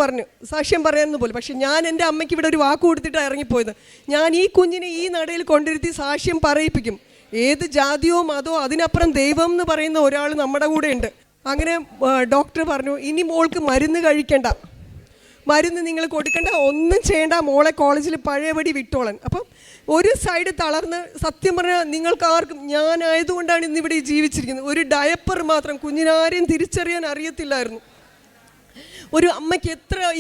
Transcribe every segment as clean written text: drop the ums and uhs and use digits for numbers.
പറഞ്ഞു സാക്ഷ്യം പറയാമെന്ന് പോലും. പക്ഷെ ഞാൻ എൻ്റെ അമ്മയ്ക്ക് ഇവിടെ ഒരു വാക്ക് കൊടുത്തിട്ടാണ് ഇറങ്ങിപ്പോയത്. ഞാൻ ഈ കുഞ്ഞിനെ ഈ നടയിൽ കൊണ്ടിരുത്തി സാക്ഷ്യം പറയിപ്പിക്കും. ഏത് ജാതിയോ മതമോ അതിനപ്പുറം ദൈവം എന്ന് പറയുന്ന ഒരാൾ നമ്മുടെ കൂടെ ഉണ്ട്. അങ്ങനെ ഡോക്ടർ പറഞ്ഞു, ഇനി മോൾക്ക് മരുന്ന് കഴിക്കണ്ട, മരുന്ന് നിങ്ങൾ കൊടുക്കണ്ട, ഒന്നും ചെയ്യേണ്ട, മോളെ കോളേജിൽ പഴയപടി വിട്ടോളൻ. അപ്പം ഒരു സൈഡ് തളർന്ന്, സത്യം പറഞ്ഞാൽ നിങ്ങൾക്ക് ആർക്കും, ഞാനായതുകൊണ്ടാണ് ഇന്നിവിടെ ജീവിച്ചിരിക്കുന്നത്. ഒരു ഡയപ്പർ മാത്രം കുഞ്ഞിനാരെയും തിരിച്ചറിയാൻ അറിയത്തില്ലായിരുന്നു. ഒരു അമ്മയ്ക്ക്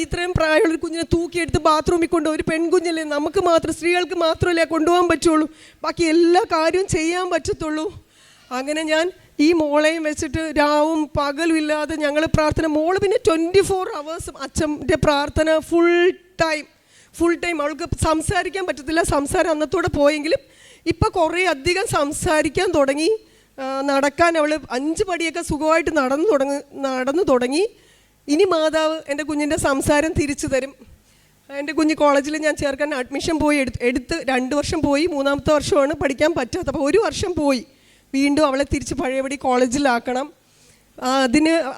ഇത്രയും പ്രായമുള്ള ഒരു കുഞ്ഞിനെ തൂക്കിയെടുത്ത് ബാത്റൂമിൽ കൊണ്ടുപോകും. ഒരു പെൺകുഞ്ഞല്ലേ, നമുക്ക് മാത്രം, സ്ത്രീകൾക്ക് മാത്രമല്ലേ കൊണ്ടുപോകാൻ പറ്റുള്ളൂ, ബാക്കി എല്ലാ കാര്യവും ചെയ്യാൻ പറ്റത്തുള്ളൂ. അങ്ങനെ ഞാൻ ഈ മോളെയും വെച്ചിട്ട് രാവും പകലും ഇല്ലാതെ ഞങ്ങൾ പ്രാർത്ഥന. മോള് പിന്നെ 24 hours അച്ഛൻ്റെ പ്രാർത്ഥന ഫുൾ ടൈം. അവൾക്ക് സംസാരിക്കാൻ പറ്റത്തില്ല, സംസാരം അന്നത്തോടെ പോയെങ്കിലും ഇപ്പം കുറേ അധികം സംസാരിക്കാൻ തുടങ്ങി. നടക്കാൻ അവൾ 5 പടിയൊക്കെ സുഖമായിട്ട് നടന്നു തുടങ്ങി. ഇനി മാതാവ് എൻ്റെ കുഞ്ഞിൻ്റെ സംസാരം തിരിച്ചു തരും. എൻ്റെ കുഞ്ഞ് കോളേജിൽ ഞാൻ ചേർക്കാൻ അഡ്മിഷൻ പോയി എടുത്ത് 2 വർഷം പോയി, 3ാമത്തെ വർഷമാണ് പഠിക്കാൻ പറ്റാത്ത. അപ്പോൾ 1 വർഷം പോയി. വീണ്ടും അവളെ തിരിച്ച് പഴയപടി കോളേജിലാക്കണം.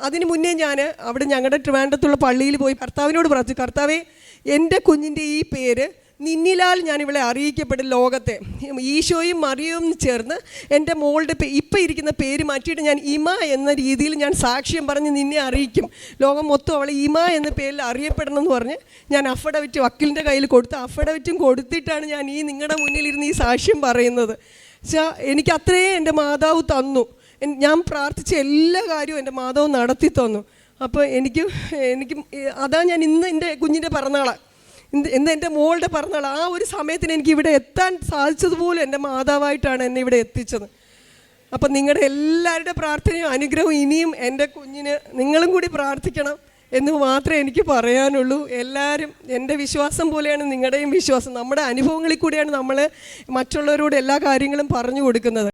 അതിന് മുന്നേ ഞാൻ അവിടെ ഞങ്ങളുടെ ട്രിവാൻഡ്രത്തുള്ള പള്ളിയിൽ പോയി കർത്താവിനോട് പ്രാർത്ഥിച്ചു, കർത്താവേ, എൻ്റെ കുഞ്ഞിൻ്റെ ഈ പേര് നിന്നിലാൽ ഞാൻ ഇവളെ അറിയിക്കപ്പെടും ലോകത്തെ. ഈശോയും മറിയവും ചേർന്ന് എൻ്റെ മോളുടെ ഇപ്പം ഇരിക്കുന്ന പേര് മാറ്റിയിട്ട് ഞാൻ ഇമ എന്ന രീതിയിൽ ഞാൻ സാക്ഷ്യം പറഞ്ഞ് നിന്നെ അറിയിക്കും. ലോകം മൊത്തം അവളെ ഇമ എന്ന പേരിൽ അറിയപ്പെടണം എന്ന് പറഞ്ഞ് ഞാൻ അഫിഡവിറ്റ് വക്കീലിൻ്റെ കയ്യിൽ കൊടുത്ത്, അഫിഡവിറ്റും കൊടുത്തിട്ടാണ് ഞാൻ ഈ നിങ്ങളുടെ മുന്നിലിരുന്ന് ഈ സാക്ഷ്യം പറയുന്നത്. പക്ഷേ എനിക്ക് അത്രയും എൻ്റെ മാതാവ് തന്നു. ഞാൻ പ്രാർത്ഥിച്ച എല്ലാ കാര്യവും എൻ്റെ മാതാവ് നടത്തി തന്നു. അപ്പോൾ എനിക്ക് അതാ ഞാൻ ഇന്ന് എൻ്റെ കുഞ്ഞിൻ്റെ പിറന്നാളാണ്, ഇന്ന് എൻ്റെ മോളുടെ പിറന്നാൾ. ആ ഒരു സമയത്തിന് എനിക്ക് ഇവിടെ എത്താൻ സാധിച്ചതുപോലും എൻ്റെ മാതാവായിട്ടാണ് എന്നെ ഇവിടെ എത്തിച്ചത്. അപ്പം നിങ്ങളുടെ എല്ലാവരുടെ പ്രാർത്ഥനയും അനുഗ്രഹവും ഇനിയും എൻ്റെ കുഞ്ഞിന് നിങ്ങളും കൂടി പ്രാർത്ഥിക്കണം എന്ന് മാത്രമേ എനിക്ക് പറയാനുള്ളൂ. എല്ലാവരും, എൻ്റെ വിശ്വാസം പോലെയാണ് നിങ്ങളുടെയും വിശ്വാസം. നമ്മുടെ അനുഭവങ്ങളിൽ കൂടിയാണ് നമ്മൾ മറ്റുള്ളവരോട് എല്ലാ കാര്യങ്ങളും പറഞ്ഞു കൊടുക്കുന്നത്.